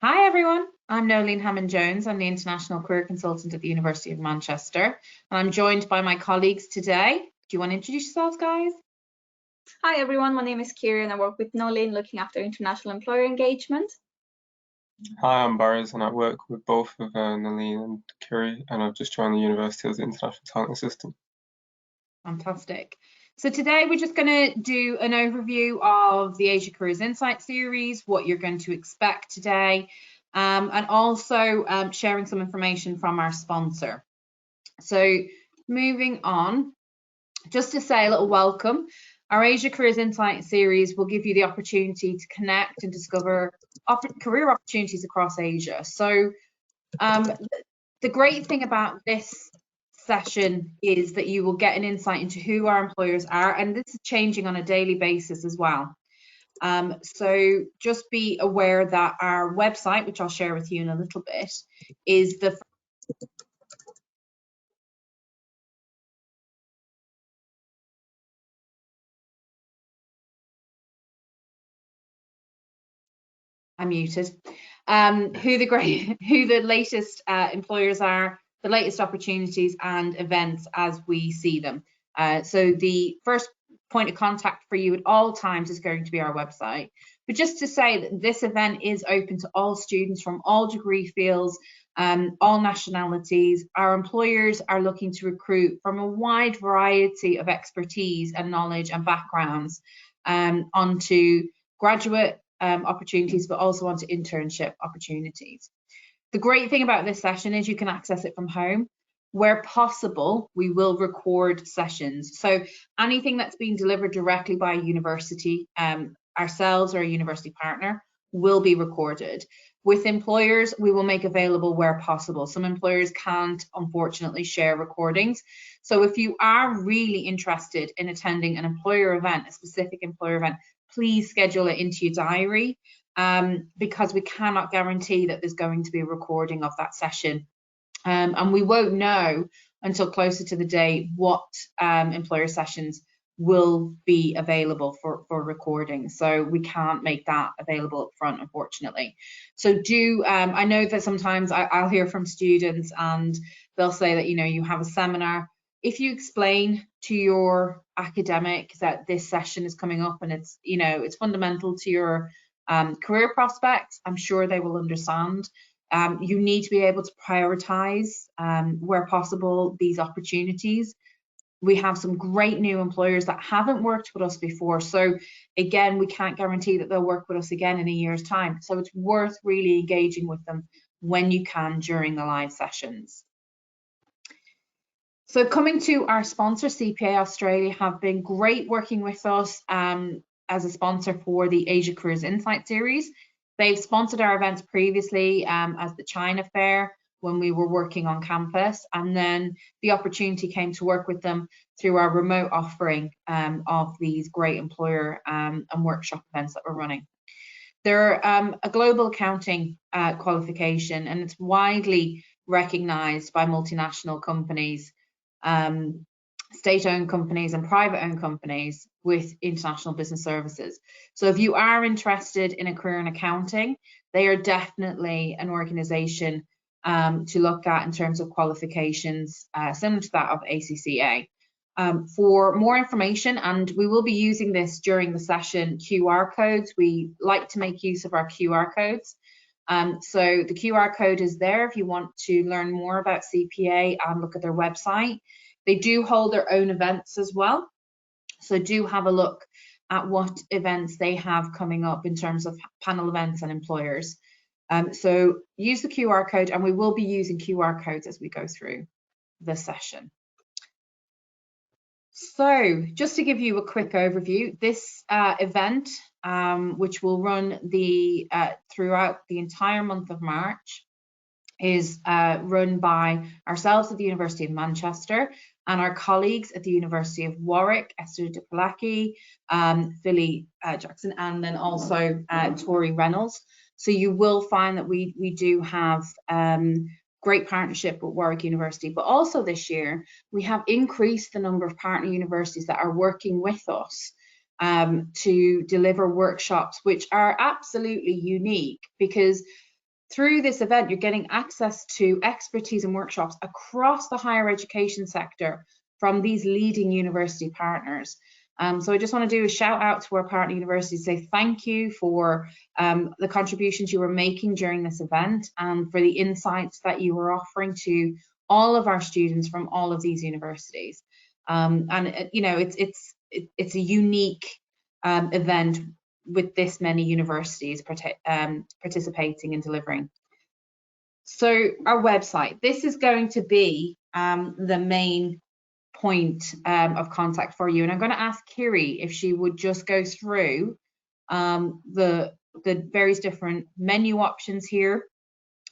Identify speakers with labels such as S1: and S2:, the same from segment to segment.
S1: Hi everyone, I'm Nolene Hammond-Jones. I'm the International Career Consultant at the University of Manchester, and I'm joined by my colleagues today. Do you want to introduce yourselves, guys?
S2: Hi everyone, my name is Kira and I work with Nolene looking after international employer engagement.
S3: Hi, I'm Barry and I work with both of Nalene and Kiri, and I've just joined the university as the International Talent Assistant.
S1: Fantastic. So today we're just going to do an overview of the Asia Careers Insight series, what you're going to expect today, and also sharing some information from our sponsor. So moving on, just to say a little welcome. Our Asia Careers Insight series will give you the opportunity to connect and discover career opportunities across Asia. So the great thing about this session is that you will get an insight into who our employers are, and this is changing on a daily basis as well. So just be aware that our website, which I'll share with you in a little bit, is the I'm muted. Who the latest employers are, the latest opportunities and events as we see them. So the first point of contact for you at all times is going to be our website. But just to say that this event is open to all students from all degree fields, all nationalities. Our employers are looking to recruit from a wide variety of expertise and knowledge and backgrounds onto graduate opportunities, but also onto internship opportunities. The great thing about this session is you can access it from home. Where possible, we will record sessions. So anything that's being delivered directly by a university, ourselves or a university partner, will be recorded. With employers, we will make available where possible. Some employers can't, unfortunately, share recordings. So if you are really interested in attending an employer event, a specific employer event, please schedule it into your diary, because we cannot guarantee that there's going to be a recording of that session. And we won't know until closer to the day what employer sessions will be available for recording. So we can't make that available up front, unfortunately. So I know that sometimes I'll hear from students and they'll say that, you have a seminar. If you explain to your academic that this session is coming up and it's fundamental to your career prospects, I'm sure they will understand. You need to be able to prioritize, where possible, these opportunities. We have some great new employers that haven't worked with us before. So again, we can't guarantee that they'll work with us again in a year's time. So it's worth really engaging with them when you can during the live sessions. So coming to our sponsor, Cpa Australia have been great working with us as a sponsor for the Asia Careers Insight series. They've sponsored our events previously as the China Fair when we were working on campus, and then the opportunity came to work with them through our remote offering of these great employer and workshop events that we're running. They're a global accounting qualification, and it's widely recognized by multinational companies, state-owned companies and private-owned companies with international business services. So if you are interested in a career in accounting, they are definitely an organization to look at in terms of qualifications, similar to that of ACCA. For more information, and we will be using this during the session, QR codes. We like to make use of our QR codes. So the QR code is there if you want to learn more about CPA and look at their website. They do hold their own events as well. So do have a look at what events they have coming up in terms of panel events and employers. So use the QR code, and we will be using QR codes as we go through the session. So just to give you a quick overview, this event, which will run throughout the entire month of March, is run by ourselves at the University of Manchester and our colleagues at the University of Warwick, Esther DePolacchi, Philly Jackson, and then also Tori Reynolds. So you will find that we do have great partnership with Warwick University, but also this year we have increased the number of partner universities that are working with us to deliver workshops, which are absolutely unique, because through this event, you're getting access to expertise and workshops across the higher education sector from these leading university partners. So I just want to do a shout out to our partner universities, say thank you for the contributions you were making during this event and for the insights that you were offering to all of our students from all of these universities. And you know, it's a unique event with this many universities participating and delivering. So our website, this is going to be the main point of contact for you. And I'm going to ask Kiri if she would just go through the various different menu options here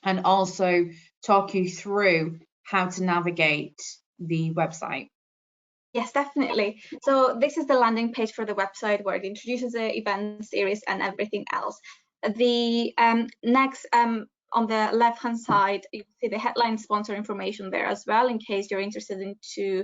S1: and also talk you through how to navigate the website.
S2: Yes, definitely. So this is the landing page for the website where it introduces the event series and everything else. The next on the left-hand side, you see the headline sponsor information there as well, in case you're interested into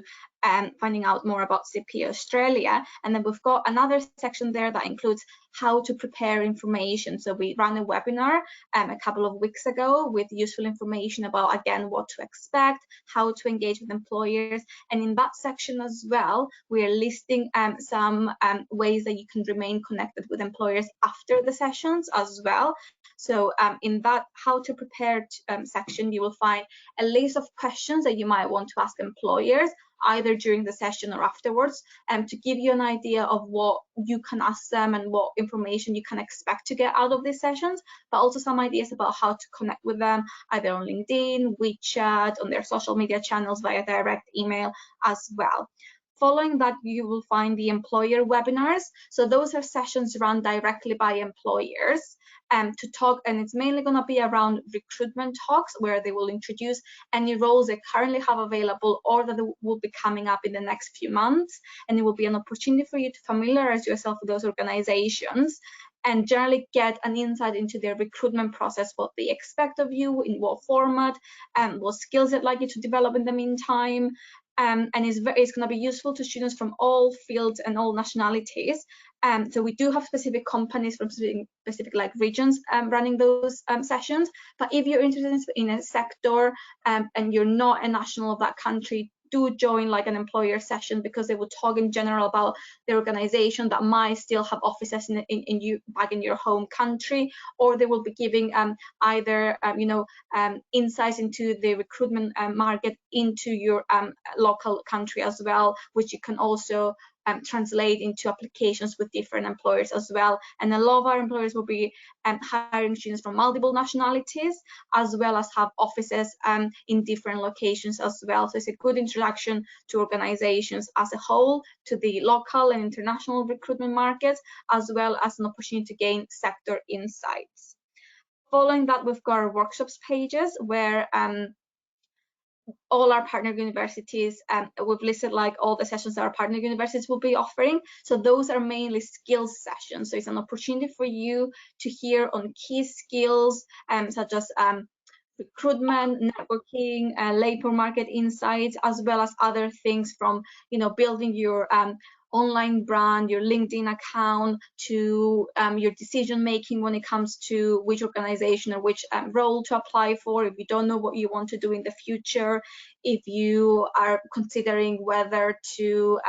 S2: finding out more about Cpa Australia. And then we've got another section there that includes how to prepare information. So we ran a webinar a couple of weeks ago with useful information about, again, what to expect, how to engage with employers. And in that section as well, we are listing some ways that you can remain connected with employers after the sessions as well. So in that how to prepare section, you will find a list of questions that you might want to ask employers either during the session or afterwards, to give you an idea of what you can ask them and what information you can expect to get out of these sessions, but also some ideas about how to connect with them either on LinkedIn, WeChat, on their social media channels via direct email as well. Following that, you will find the employer webinars. So those are sessions run directly by employers to talk, and it's mainly going to be around recruitment talks where they will introduce any roles they currently have available or that will be coming up in the next few months. And it will be an opportunity for you to familiarize yourself with those organizations and generally get an insight into their recruitment process, what they expect of you, in what format, and what skills they'd like you to develop in the meantime. And it's going to be useful to students from all fields and all nationalities. So we do have specific companies from specific like regions running those sessions. But if you're interested in a sector and you're not a national of that country, do join like an employer session, because they will talk in general about the organization that might still have offices back in your home country, or they will be giving either insights into the recruitment market into your local country as well, which you can also translate into applications with different employers as well. And a lot of our employers will be hiring students from multiple nationalities, as well as have offices in different locations as well. So it's a good introduction to organizations as a whole, to the local and international recruitment markets, as well as an opportunity to gain sector insights. Following that, we've got our workshops pages where all our partner universities, we've listed like all the sessions that our partner universities will be offering. So those are mainly skills sessions. So it's an opportunity for you to hear on key skills such as recruitment, networking, labor market insights, as well as other things from building your online brand, your LinkedIn account, to your decision making when it comes to which organization or which role to apply for if you don't know what you want to do in the future, if you are considering whether to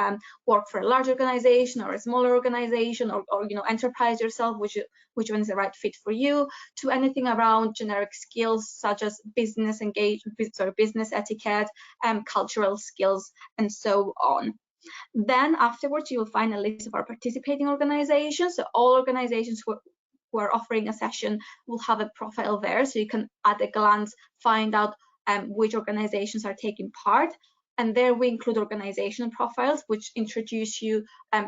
S2: work for a large organization or a smaller organization, or enterprise yourself, which one is the right fit for you, to anything around generic skills such as business etiquette, cultural skills, and so on. Then afterwards, you will find a list of our participating organizations. So all organizations who are offering a session will have a profile there, so you can at a glance find out which organizations are taking part. And there we include organization profiles, which introduce you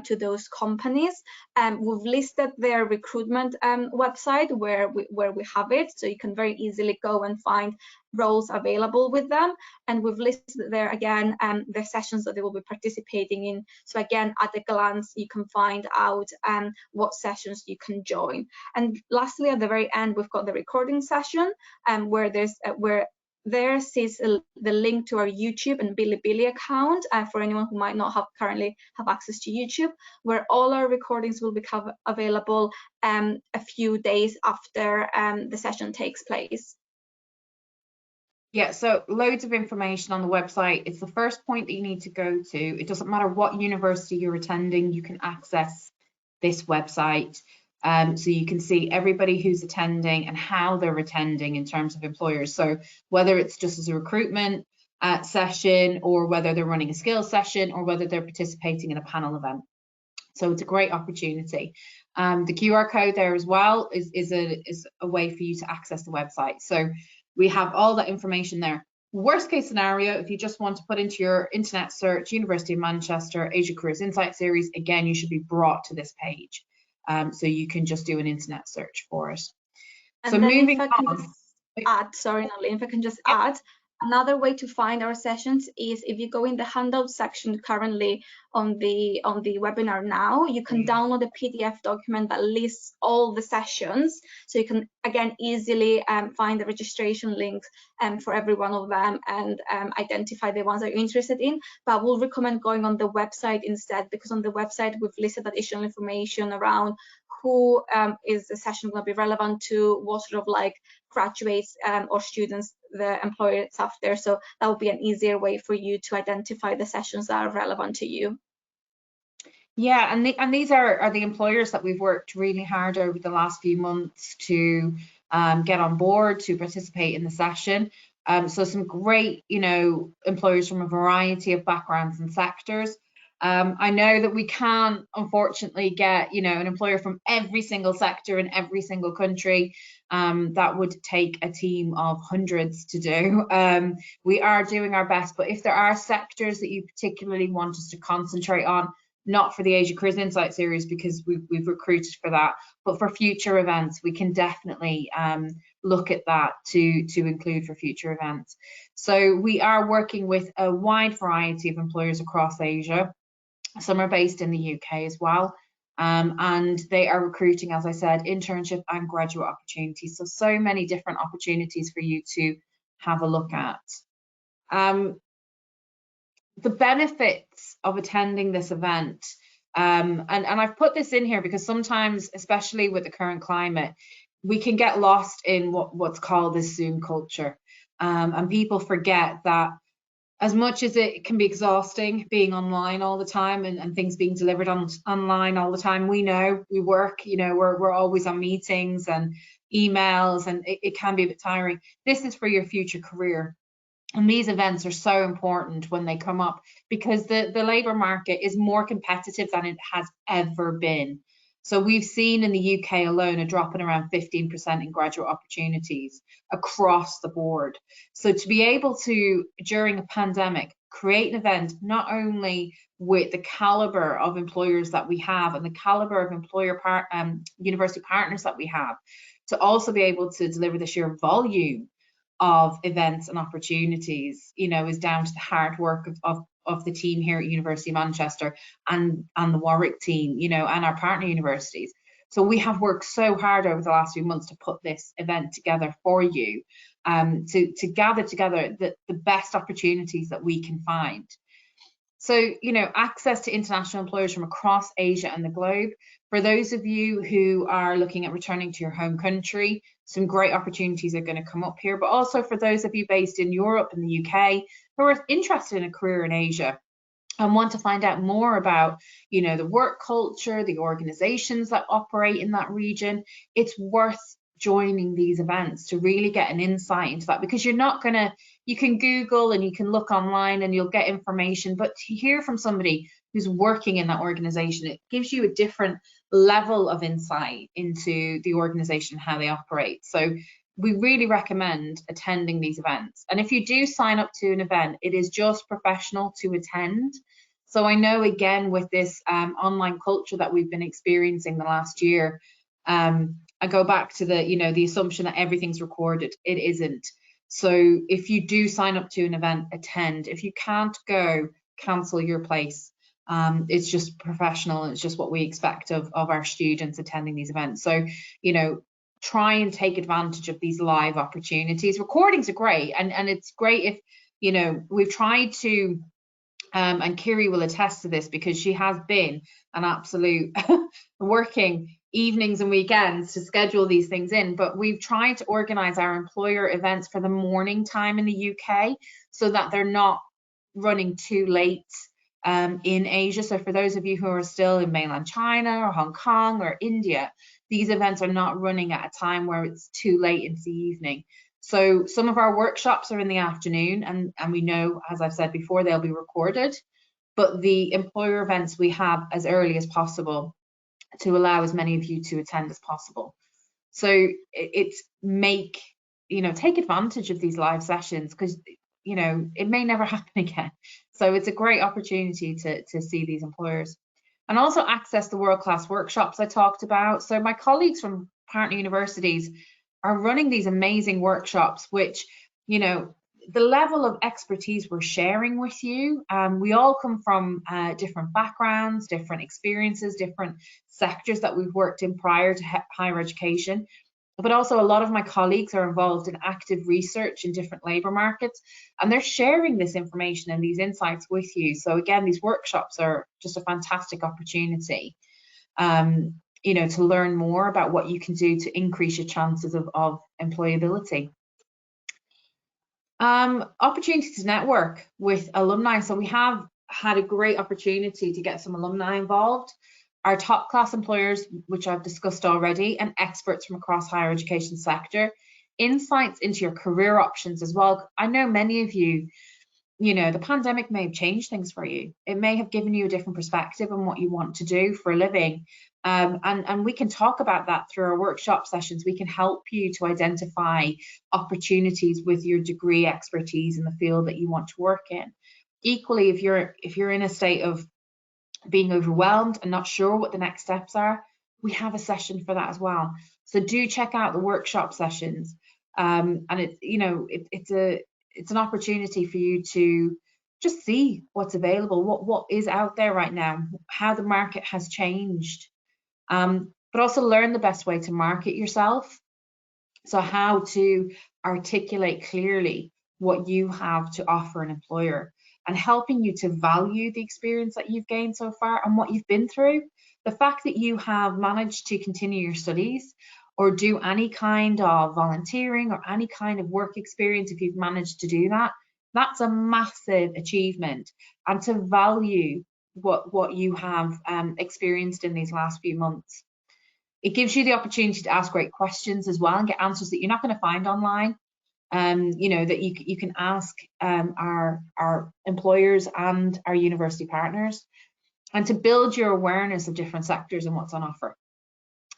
S2: to those companies. We've listed their recruitment website where we have it, so you can very easily go and find roles available with them. And we've listed there again the sessions that they will be participating in. So again, at a glance, you can find out what sessions you can join. And lastly, at the very end, we've got the recording session where there is the link to our YouTube and Bilibili account for anyone who might not currently have access to YouTube, where all our recordings will be available a few days after the session takes place.
S1: Yeah, so loads of information on the website. It's the first point that you need to go to. It doesn't matter what university you're attending, you can access this website. So you can see everybody who's attending and how they're attending in terms of employers. So whether it's just as a recruitment session, or whether they're running a skills session, or whether they're participating in a panel event. So it's a great opportunity. The QR code there as well is a way for you to access the website. So we have all that information there. Worst case scenario, if you just want to put into your internet search, University of Manchester Asia Careers Insight Series, again, you should be brought to this page. So you can just do an internet search for it.
S2: And
S1: so moving on.
S2: If I can just add, another way to find our sessions is if you go in the handout section currently on the webinar now, you can download a PDF document that lists all the sessions. So you can, again, easily find the registration links for every one of them and identify the ones that you're interested in. But we'll recommend going on the website instead, because on the website we've listed additional information around who is the session going to be relevant to, what sort of like graduates or students the employer is after. So that will be an easier way for you to identify the sessions that are relevant to you.
S1: Yeah, and these are the employers that we've worked really hard over the last few months to get on board to participate in the session. So some great, employers from a variety of backgrounds and sectors. I know that we can't, unfortunately, get, an employer from every single sector in every single country. That would take a team of hundreds to do. We are doing our best, but if there are sectors that you particularly want us to concentrate on, not for the Asia Careers Insight series because we've recruited for that, but for future events, we can definitely look at that to include for future events. So we are working with a wide variety of employers across Asia. Some are based in the UK as well. And they are recruiting, as I said, internship and graduate opportunities. So many different opportunities for you to have a look at. The benefits of attending this event, and I've put this in here because sometimes, especially with the current climate, we can get lost in what's called this Zoom culture. And people forget that as much as it can be exhausting being online all the time and things being delivered online all the time, we know we work, we're always on meetings and emails, and it can be a bit tiring. This is for your future career. And these events are so important when they come up because the labour market is more competitive than it has ever been. So we've seen in the UK alone a drop in around 15% in graduate opportunities across the board. So to be able to, during a pandemic, create an event not only with the caliber of employers that we have and the caliber of university partners that we have, to also be able to deliver the sheer volume of events and opportunities, is down to the hard work of the team here at University of Manchester and the Warwick team, and our partner universities. So we have worked so hard over the last few months to put this event together for you, to gather together the best opportunities that we can find. So, access to international employers from across Asia and the globe. For those of you who are looking at returning to your home country, some great opportunities are going to come up here, but also for those of you based in Europe and the UK who are interested in a career in Asia and want to find out more about, the work culture, the organizations that operate in that region, it's worth joining these events to really get an insight into that, because you can Google and you can look online and you'll get information, but to hear from somebody who's working in that organization, it gives you a different level of insight into the organization, how they operate. So we really recommend attending these events. And if you do sign up to an event, it is just professional to attend. So I know, again, with this online culture that we've been experiencing the last year, I go back to the assumption that everything's recorded. It isn't. So if you do sign up to an event, attend. If you can't go, cancel your place. It's just professional. It's just what we expect of our students attending these events. So, try and take advantage of these live opportunities. Recordings are great, and it's great if, you know, we've tried to, and Kiri will attest to this because she has been an absolute working evenings and weekends to schedule these things in, but we've tried to organize our employer events for the morning time in the UK so that they're not running too late in Asia. So for those of you who are still in mainland China or Hong Kong or India, these events are not running at a time where it's too late into the evening. So some of our workshops are in the afternoon, and we know, as I've said before, they'll be recorded, but the employer events we have as early as possible to allow as many of you to attend as possible. So it's take advantage of these live sessions, because, you know, it may never happen again. So it's a great opportunity to see these employers, and also access the world-class workshops I talked about. So my colleagues from partner universities are running these amazing workshops, which, you know, the level of expertise we're sharing with you, we all come from different backgrounds, different experiences, different sectors that we've worked in prior to higher education. But also a lot of my colleagues are involved in active research in different labour markets, and they're sharing this information and these insights with you. So again, these workshops are just a fantastic opportunity, you know, to learn more about what you can do to increase your chances of employability. Opportunity to network with alumni. So we have had a great opportunity to get some alumni involved. Our top class employers, which I've discussed already, and experts from across higher education sector, insights into your career options as well. I know many of you, you know, the pandemic may have changed things for you. It may have given you a different perspective on what you want to do for a living. And we can talk about that through our workshop sessions. We can help you to identify opportunities with your degree expertise in the field that you want to work in. Equally, if you're in a state of being overwhelmed and not sure what the next steps are, we have a session for that as well. So do check out the workshop sessions. And it's an opportunity for you to just see what's available, what is out there right now, how the market has changed, but also learn the best way to market yourself. So how to articulate clearly what you have to offer an employer, and helping you to value the experience that you've gained so far and what you've been through. The fact that you have managed to continue your studies or do any kind of volunteering or any kind of work experience, if you've managed to do that, that's a massive achievement. And to value what you have experienced in these last few months. It gives you the opportunity to ask great questions as well and get answers that you're not going to find online. You know, that you can ask our employers and our university partners, and to build your awareness of different sectors and what's on offer.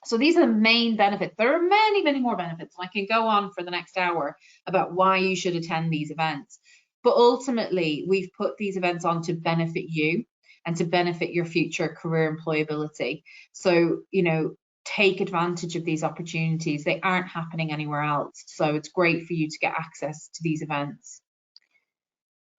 S1: So these are the main benefits. There are many, many more benefits. I can go on for the next hour about why you should attend these events. But ultimately, we've put these events on to benefit you and to benefit your future career employability. So, you know, take advantage of these opportunities. They aren't happening anywhere else. So it's great for you to get access to these events.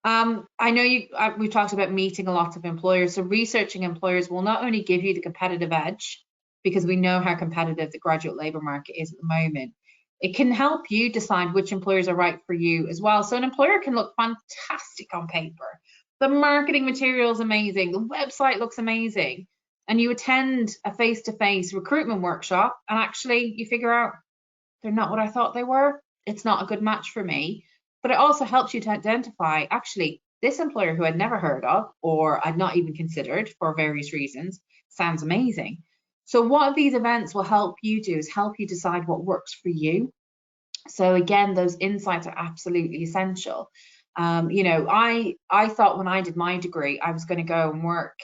S1: I know we've talked about meeting a lot of employers. So researching employers will not only give you the competitive edge, because we know how competitive the graduate labour market is at the moment, it can help you decide which employers are right for you as well. So an employer can look fantastic on paper. The marketing material is amazing. The website looks amazing. And you attend a face-to-face recruitment workshop and actually you figure out they're not what I thought they were. It's not a good match for me. But it also helps you to identify, actually, this employer who I'd never heard of or I'd not even considered for various reasons sounds amazing. So what these events will help you do is help you decide what works for you. So again, those insights are absolutely essential. You know, I thought when I did my degree, I was going to go and work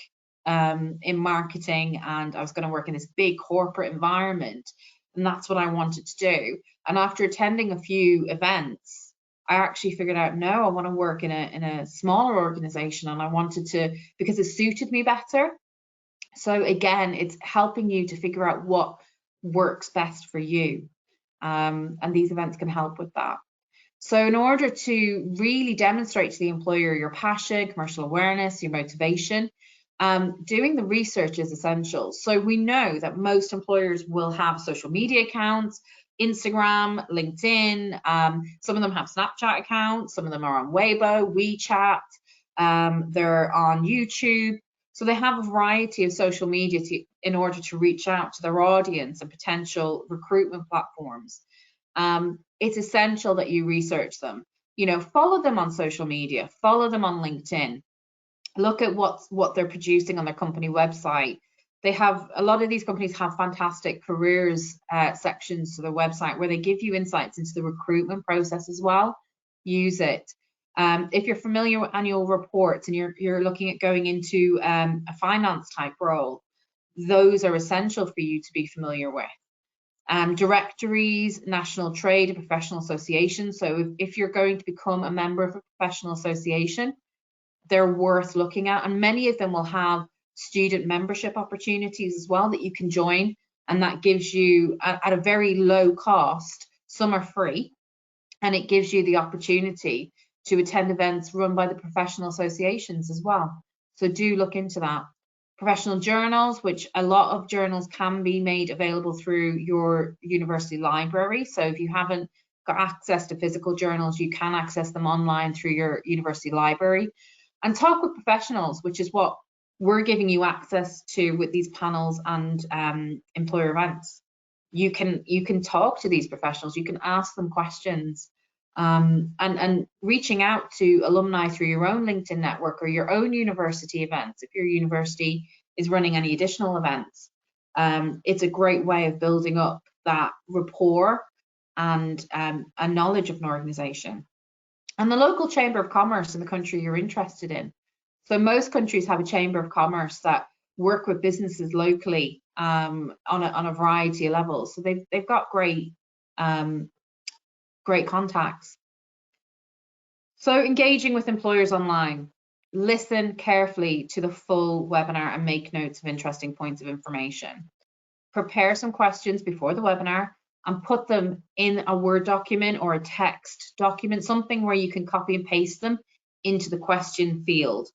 S1: in marketing, and I was going to work in this big corporate environment, and that's what I wanted to do. And after attending a few events, I actually figured out, no, I want to work in a smaller organization, and I wanted to, because it suited me better. So again, it's helping you to figure out what works best for you. And these events can help with that. So in order to really demonstrate to the employer your passion, commercial awareness, your motivation, Doing the research is essential. So we know that most employers will have social media accounts, Instagram, LinkedIn, some of them have Snapchat accounts, some of them are on Weibo, WeChat, they're on YouTube. So they have a variety of social media in order to reach out to their audience and potential recruitment platforms. It's essential that you research them. You know, follow them on social media, follow them on LinkedIn. Look at what they're producing on their company website. They have, a lot of these companies have fantastic careers sections to their website where they give you insights into the recruitment process as well. Use it. If you're familiar with annual reports and you're looking at going into a finance type role, those are essential for you to be familiar with. Directories, national trade and professional associations. So if you're going to become a member of a professional association, they're worth looking at, and many of them will have student membership opportunities as well that you can join, and that gives you at a very low cost. Some are free, and it gives you the opportunity to attend events run by the professional associations as well. So do look into that. Professional journals, which a lot of journals can be made available through your university library. So if you haven't got access to physical journals, you can access them online through your university library. And talk with professionals, which is what we're giving you access to with these panels and employer events. You can talk to these professionals, you can ask them questions, and reaching out to alumni through your own LinkedIn network or your own university events. If your university is running any additional events, it's a great way of building up that rapport and a knowledge of an organization. And the local chamber of commerce in the country you're interested in. So most countries have a chamber of commerce that work with businesses locally on a variety of levels. So they've got great contacts. So engaging with employers online. Listen carefully to the full webinar and make notes of interesting points of information. Prepare some questions before the webinar and put them in a Word document or a text document, something where you can copy and paste them into the question field.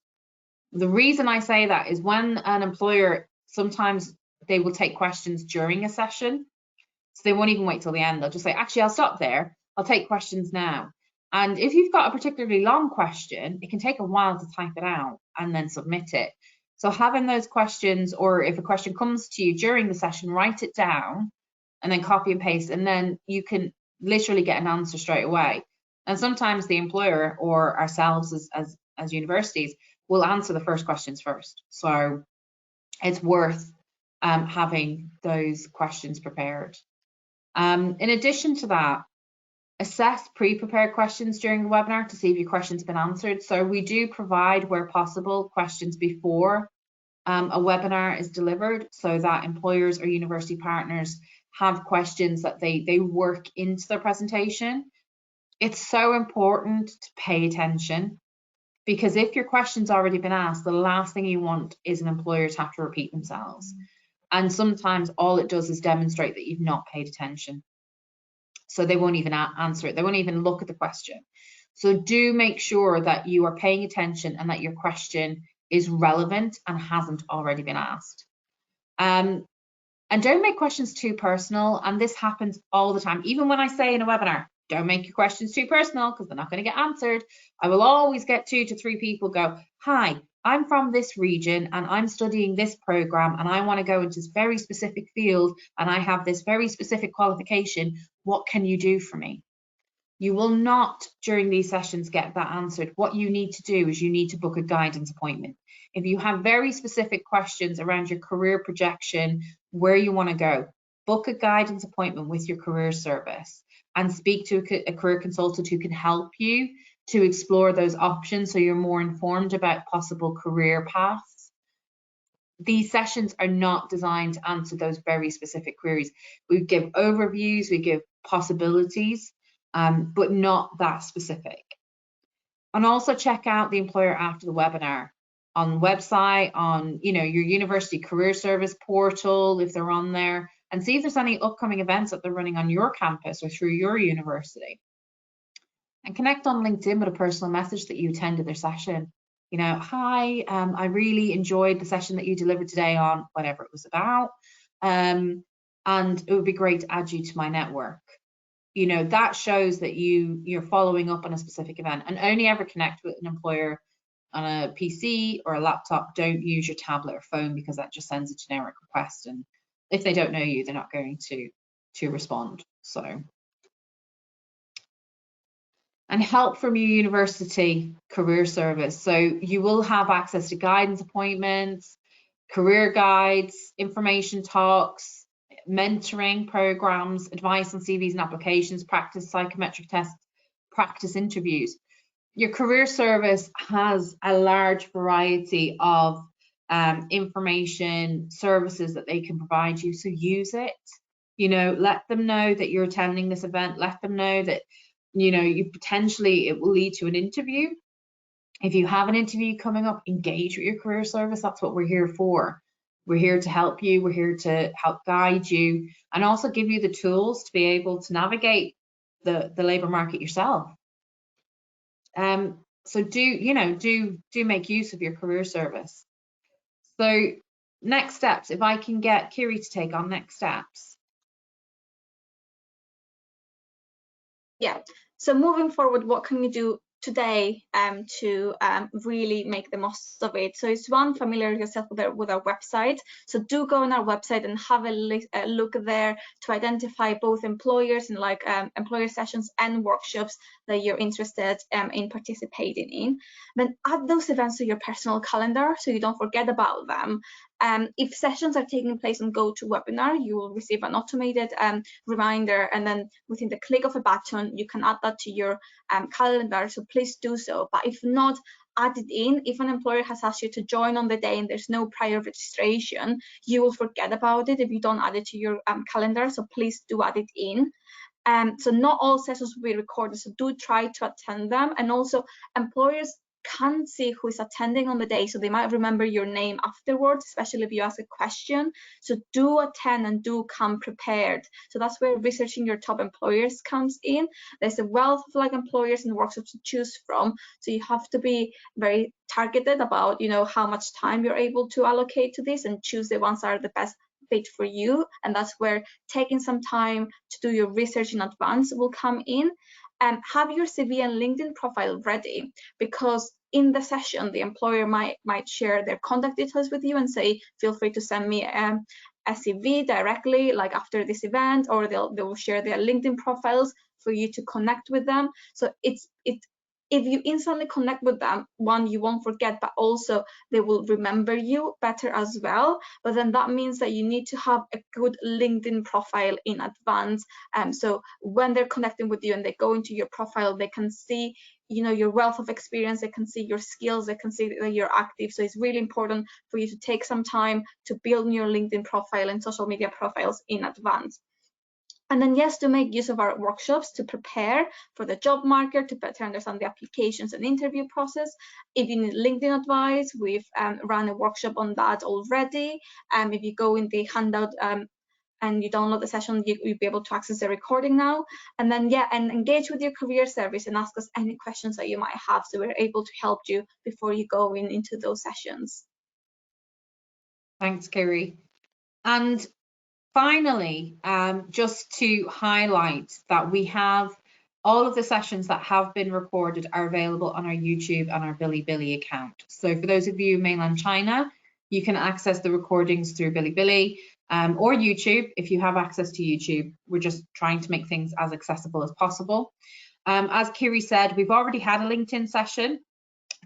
S1: The reason I say that is when an employer, sometimes they will take questions during a session, so they won't even wait till the end. They'll just say, actually, I'll stop there. I'll take questions now. And if you've got a particularly long question, it can take a while to type it out and then submit it. So having those questions, or if a question comes to you during the session, write it down and then copy and paste, and then you can literally get an answer straight away. And sometimes the employer or ourselves as universities will answer the first questions first. So it's worth having those questions prepared. In addition to that, assess pre-prepared questions during the webinar to see if your question's been answered. So we do provide, where possible, questions before a webinar is delivered, so that employers or university partners have questions that they work into their presentation. It's so important to pay attention, because if your question's already been asked, the last thing you want is an employer to have to repeat themselves. And sometimes all it does is demonstrate that you've not paid attention. So they won't even answer it. They won't even look at the question. So do make sure that you are paying attention and that your question is relevant and hasn't already been asked. And don't make questions too personal. And this happens all the time. Even when I say in a webinar, don't make your questions too personal, because they're not going to get answered. I will always get 2 to 3 people go, hi, I'm from this region and I'm studying this program and I want to go into this very specific field and I have this very specific qualification. What can you do for me? You will not, during these sessions, get that answered. What you need to do is you need to book a guidance appointment. If you have very specific questions around your career projection, where you want to go, book a guidance appointment with your career service and speak to a career consultant who can help you to explore those options so you're more informed about possible career paths. These sessions are not designed to answer those very specific queries. We give overviews, we give possibilities, but not that specific. And also check out the employer after the webinar on website, on your university career service portal, if they're on there, and see if there's any upcoming events that they're running on your campus or through your university. And connect on LinkedIn with a personal message that you attended their session. You know, hi, I really enjoyed the session that you delivered today on whatever it was about. And it would be great to add you to my network. You know, that shows that you're following up on a specific event, and only ever connect with an employer on a PC or a laptop. Don't use your tablet or phone, because that just sends a generic request, and if they don't know you, they're not going to respond. So, and help from your university career service. So you will have access to guidance appointments, career guides, information talks, mentoring programs, advice on CVs and applications, practice psychometric tests, practice interviews. Your career service has a large variety of information services that they can provide you, so use it. You know, let them know that you're attending this event, let them know that, you know, you potentially it will lead to an interview. If you have an interview coming up, engage with your career service. That's what we're here for. We're here to help you. We're here to help guide you, and also give you the tools to be able to navigate the labour market yourself. So do make use of your career service. So next steps, if I can get Kiri to take on next steps.
S2: Yeah, so moving forward, what can we do today to really make the most of it? So it's one, familiarize yourself with our website. So do go on our website and have a look there to identify both employers and like employer sessions and workshops that you're interested in participating in. Then add those events to your personal calendar so you don't forget about them. If sessions are taking place on GoToWebinar, you will receive an automated reminder, and then within the click of a button, you can add that to your calendar. So please do so. But if not, add it in. If an employer has asked you to join on the day and there's no prior registration, you will forget about it if you don't add it to your calendar. So please do add it in. So not all sessions will be recorded, so do try to attend them. And also, employers can't see who is attending on the day, so they might remember your name afterwards, especially if you ask a question. So do attend and do come prepared. So that's where researching your top employers comes in. There's a wealth of like employers and workshops to choose from, so you have to be very targeted about, you know, how much time you're able to allocate to this, and choose the ones that are the best fit for you. And that's where taking some time to do your research in advance will come in. Have your CV and LinkedIn profile ready, because in the session the employer might share their contact details with you and say, feel free to send me a CV directly, like after this event, or they will share their LinkedIn profiles for you to connect with them. So if you instantly connect with them, one, you won't forget, but also they will remember you better as well. But then that means that you need to have a good LinkedIn profile in advance. So when they're connecting with you and they go into your profile, they can see, you know, your wealth of experience, they can see your skills, they can see that you're active. So it's really important for you to take some time to build your LinkedIn profile and social media profiles in advance. And then, yes, to make use of our workshops to prepare for the job market, to better understand the applications and interview process. If you need LinkedIn advice, we've run a workshop on that already. If you go in the handout and you download the session, you'll be able to access the recording now. And then, yeah, and engage with your career service and ask us any questions that you might have, so we're able to help you before you go into those sessions.
S1: Thanks, Kiri. And finally, just to highlight that we have all of the sessions that have been recorded are available on our YouTube and our Bilibili account. So for those of you in mainland China, you can access the recordings through Bilibili or YouTube if you have access to YouTube. We're just trying to make things as accessible as possible. As Kiri said, we've already had a LinkedIn session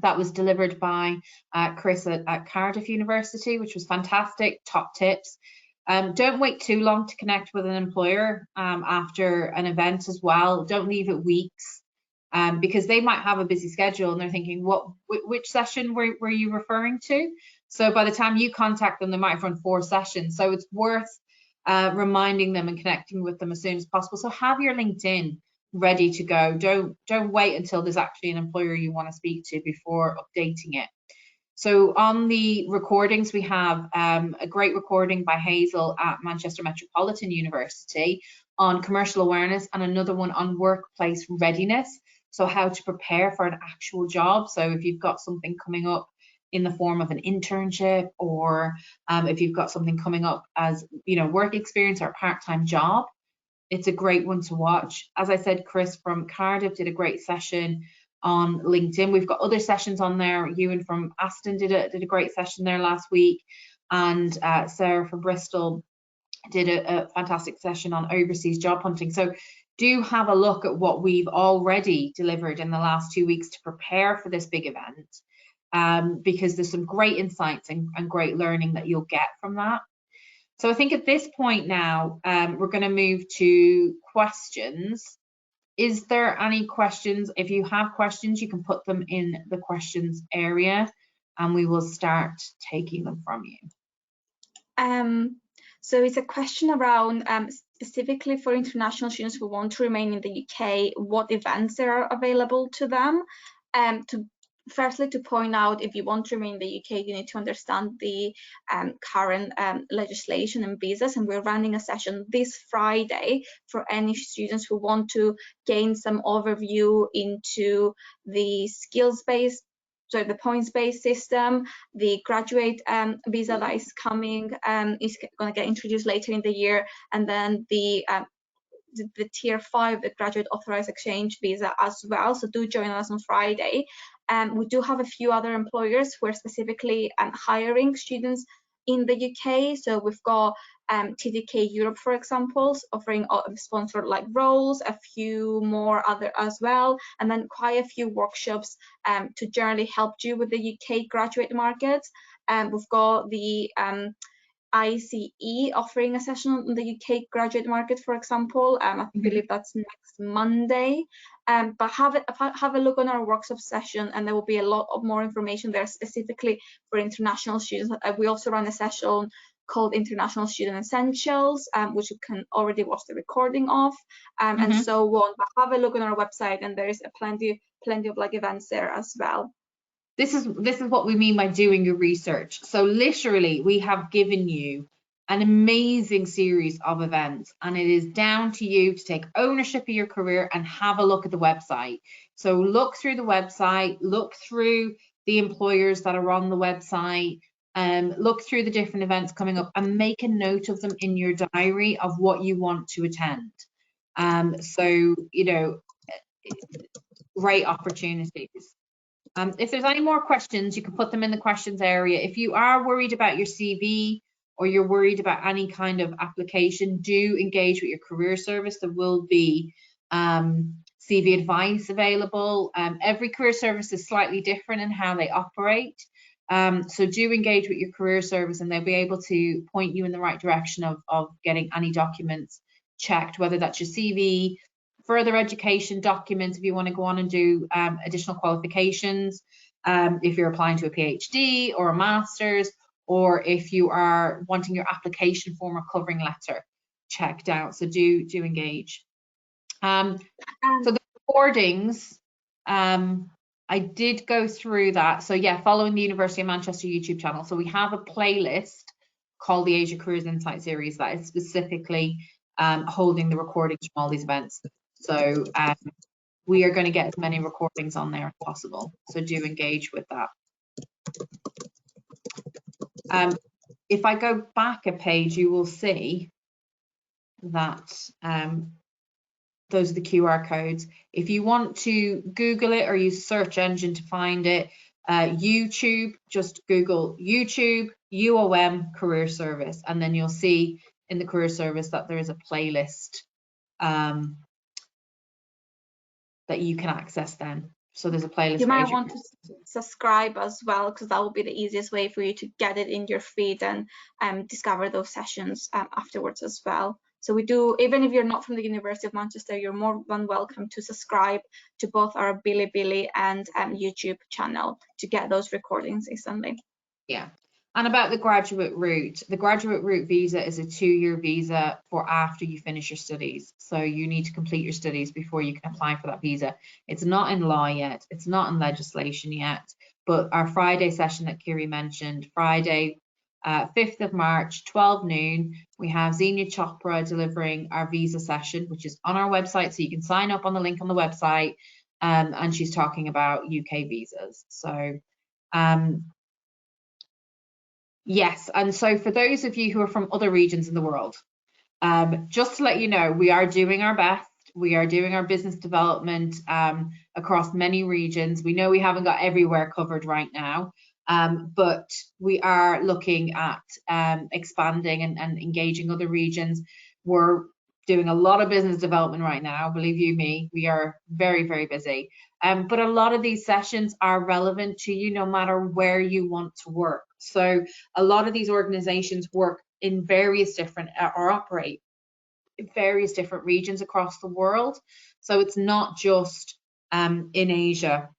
S1: that was delivered by Chris at Cardiff University, which was fantastic, top tips. Don't wait too long to connect with an employer after an event as well. Don't leave it weeks because they might have a busy schedule and they're thinking, which session were you referring to? So by the time you contact them, they might have run 4 sessions. So it's worth reminding them and connecting with them as soon as possible. So have your LinkedIn ready to go. Don't wait until there's actually an employer you want to speak to before updating it. So on the recordings, we have a great recording by Hazel at Manchester Metropolitan University on commercial awareness, and another one on workplace readiness. So how to prepare for an actual job. So if you've got something coming up in the form of an internship, or if you've got something coming up as, you know, work experience or a part-time job, it's a great one to watch. As I said, Chris from Cardiff did a great session on LinkedIn. We've got other sessions on there. Ewan from Aston did a great session there last week, and Sarah from Bristol did a fantastic session on overseas job hunting. So do have a look at what we've already delivered in the last 2 weeks to prepare for this big event, because there's some great insights and great learning that you'll get from that. So I think at this point now, we're going to move to questions. Is there any questions? If you have questions, you can put them in the questions area and we will start taking them from you.
S2: So it's a question around specifically for international students who want to remain in the UK, what events are available to them. Firstly, to point out, if you want to remain in the UK, you need to understand the current legislation and visas, and we're running a session this Friday for any students who want to gain some overview into the skills-based, so the points-based system, the graduate visa that is coming is going to get introduced later in the year, and then the tier 5, the graduate authorized exchange visa as well. So do join us on Friday. We do have a few other employers who are specifically hiring students in the UK. So we've got TDK Europe, for example, offering sponsored like roles, a few more other as well, and then quite a few workshops to generally help you with the UK graduate market. We've got the ICE offering a session on the UK graduate market, for example. I believe that's next Monday. But have a look on our workshop session, and there will be a lot of more information there specifically for international students. We also run a session called International Student Essentials, which you can already watch the recording of, and so on. But have a look on our website, and there is plenty of like events there as well.
S1: This is what we mean by doing your research. So literally, we have given you an amazing series of events, and it is down to you to take ownership of your career and have a look at the website. So look through the website, look through the employers that are on the website, look through the different events coming up, and make a note of them in your diary of what you want to attend. So, you know, great opportunities. If there's any more questions, you can put them in the questions area. If you are worried about your CV or you're worried about any kind of application, do engage with your career service. There will be CV advice available. Every career service is slightly different in how they operate. So do engage with your career service, and they'll be able to point you in the right direction of getting any documents checked, whether that's your CV, further education documents if you want to go on and do additional qualifications, if you're applying to a PhD or a master's, or if you are wanting your application form or covering letter checked out. So do engage. So the recordings, I did go through that. So yeah, following the University of Manchester YouTube channel. So we have a playlist called the Asia Careers Insight series that is specifically holding the recordings from all these events. So we are going to get as many recordings on there as possible. So do engage with that. If I go back a page, you will see that those are the QR codes. If you want to Google it or use search engine to find it, YouTube, just Google YouTube UOM Career Service, and then you'll see in the Career Service that there is a playlist that you can access then. So there's a playlist.
S2: You might want to subscribe as well, because that will be the easiest way for you to get it in your feed and discover those sessions afterwards as well. So we do, even if you're not from the University of Manchester, you're more than welcome to subscribe to both our Bilibili and YouTube channel to get those recordings instantly.
S1: Yeah. And about the graduate route visa is a 2-year visa for after you finish your studies. So you need to complete your studies before you can apply for that visa. It's not in law yet. It's not in legislation yet. But our Friday session that Kiri mentioned, Friday, 5th of March, 12 noon, we have Xenia Chopra delivering our visa session, which is on our website. So you can sign up on the link on the website and she's talking about UK visas. So yes, and so for those of you who are from other regions in the world, just to let you know, we are doing our best. We are doing our business development across many regions. We know we haven't got everywhere covered right now, but we are looking at expanding and engaging other regions. We're doing a lot of business development right now. Believe you me, we are very, very busy. But a lot of these sessions are relevant to you no matter where you want to work. So a lot of these organizations work in various different or operate in various different regions across the world. So it's not just in Asia.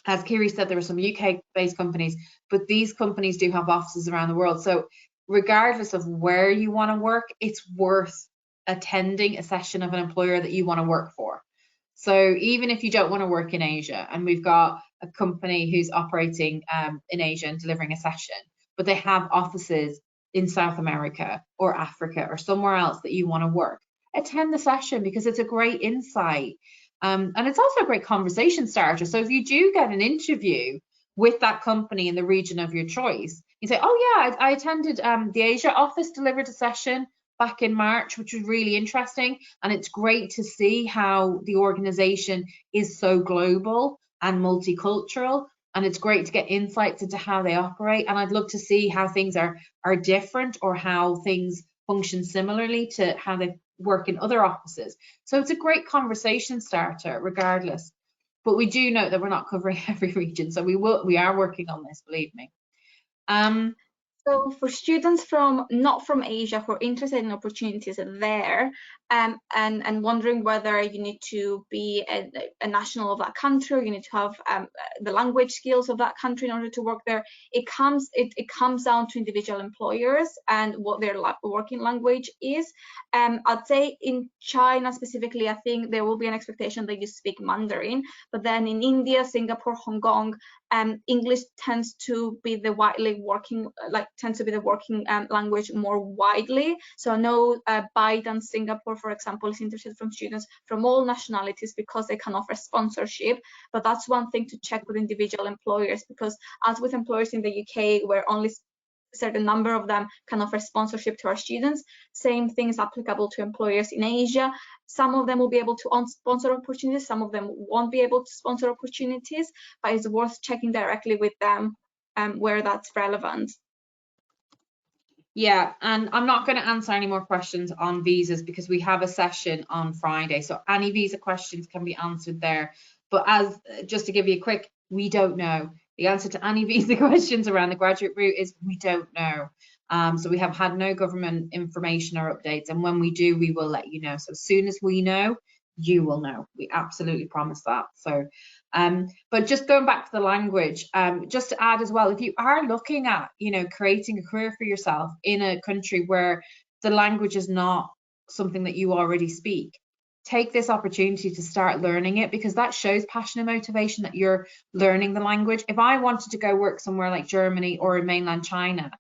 S1: As Kiri said, there are some UK-based companies, but these companies do have offices around the world. So regardless of where you want to work, it's worth attending a session of an employer that you want to work for. So even if you don't want to work in Asia, and we've got a company who's operating in Asia and delivering a session, but they have offices in South America or Africa or somewhere else that you want to work, attend the session because it's a great insight. And it's also a great conversation starter. So if you do get an interview with that company in the region of your choice, you say, oh yeah, I attended the Asia office delivered a session back in March, which was really interesting. And it's great to see how the organization is so global and multicultural. And it's great to get insights into how they operate. And I'd love to see how things are different or how things function similarly to how they work in other offices. So it's a great conversation starter regardless. But we do note that we're not covering every region. So we are working on this, believe me.
S2: So for students not from Asia who are interested in opportunities there and wondering whether you need to be a national of that country or you need to have the language skills of that country in order to work there, it comes down to individual employers and what their working language is. I'd say in China specifically, I think there will be an expectation that you speak Mandarin, but then in India, Singapore, Hong Kong, English tends to be the working language more widely. So I know Biden Singapore, for example, is interested from students from all nationalities because they can offer sponsorship. But that's one thing to check with individual employers, because as with employers in the UK, where only a certain number of them can offer sponsorship to our students, same thing is applicable to employers in Asia. Some of them will be able to sponsor opportunities, some of them won't be able to sponsor opportunities, but it's worth checking directly with them where that's relevant.
S1: Yeah, and I'm not going to answer any more questions on visas because we have a session on Friday. So any visa questions can be answered there. But just to give you a quick, we don't know. The answer to any visa questions around the graduate route is we don't know. So we have had no government information or updates. And when we do, we will let you know. So as soon as we know, you will know. We absolutely promise that. So, but just going back to the language, just to add as well, if you are looking at, creating a career for yourself in a country where the language is not something that you already speak, take this opportunity to start learning it, because that shows passion and motivation that you're learning the language. If I wanted to go work somewhere like Germany or in mainland China,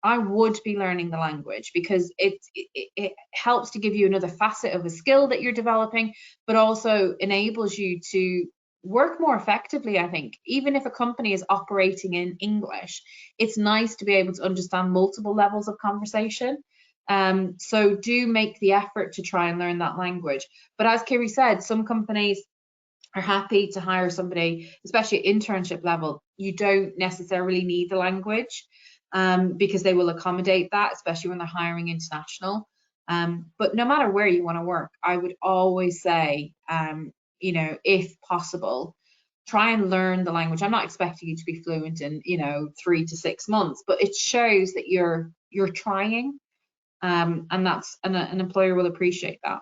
S1: I would be learning the language because it helps to give you another facet of a skill that you're developing, but also enables you to work more effectively. I think even if a company is operating in English, it's nice to be able to understand multiple levels of conversation. So do make the effort to try and learn that language. But as Kiri said, some companies are happy to hire somebody, especially at internship level. You don't necessarily need the language because they will accommodate that, especially when they're hiring international. But no matter where you want to work, I would always say, if possible, try and learn the language. I'm not expecting you to be fluent in, 3 to 6 months, but it shows that you're trying, and an employer will appreciate that.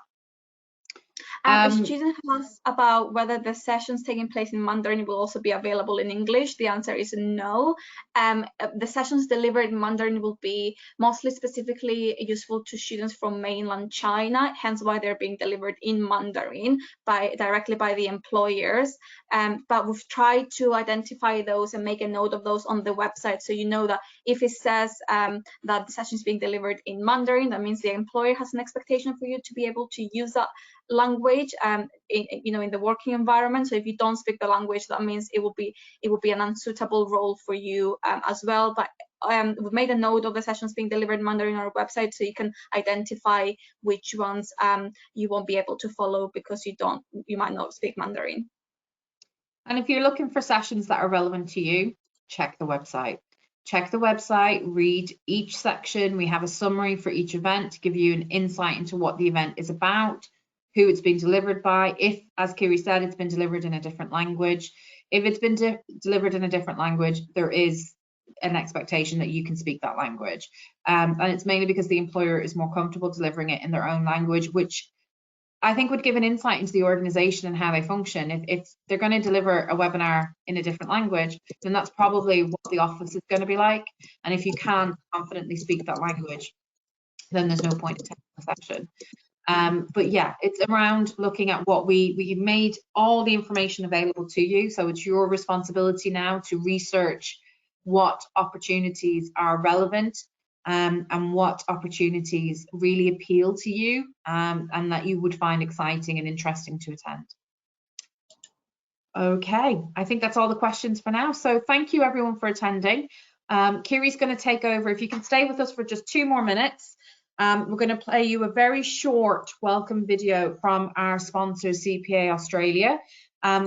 S2: A student asked about whether the sessions taking place in Mandarin will also be available in English. The answer is no. The sessions delivered in Mandarin will be mostly specifically useful to students from mainland China, hence why they're being delivered in Mandarin directly by the employers. But we've tried to identify those and make a note of those on the website, so you know that if it says that the session is being delivered in Mandarin, that means the employer has an expectation for you to be able to use that language language in the working environment. So if you don't speak the language, that means it will be an unsuitable role for you as well. But we've made a note of the sessions being delivered in Mandarin on our website, so you can identify which ones you won't be able to follow because you might not speak Mandarin.
S1: And if you're looking for sessions that are relevant to you, check the website. Check the website, read each section. We have a summary for each event to give you an insight into what the event is about, who it's been delivered by, if, as Kiri said, it's been delivered in a different language. If it's been delivered in a different language, there is an expectation that you can speak that language. And it's mainly because the employer is more comfortable delivering it in their own language, which I think would give an insight into the organization and how they function. If they're going to deliver a webinar in a different language, then that's probably what the office is going to be like. And if you can't confidently speak that language, then there's no point in taking the session. But yeah, it's around looking at what we've made all the information available to you. So it's your responsibility now to research what opportunities are relevant and what opportunities really appeal to you and that you would find exciting and interesting to attend. Okay, I think that's all the questions for now. So thank you everyone for attending. Kiri's going to take over. If you can stay with us for just 2 more minutes, we're going to play you a very short welcome video from our sponsor, Cpa Australia,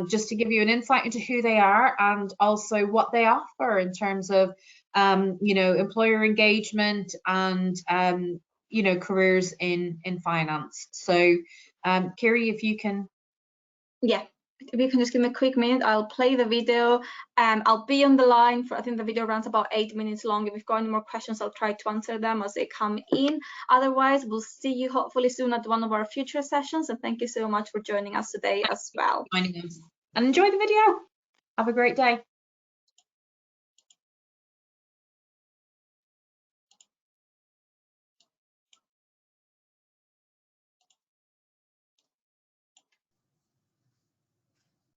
S1: just to give you an insight into who they are and also what they offer in terms of employer engagement and careers in finance. So Kiri, if you can.
S2: Yeah, if you can just give me a quick minute, I'll play the video. I'll be on the line for, I think the video runs about 8 minutes long. If you've got any more questions, I'll try to answer them as they come in. Otherwise, we'll see you hopefully soon at one of our future sessions. And thank you so much for joining us today as well.
S1: And enjoy the video. Have a great day.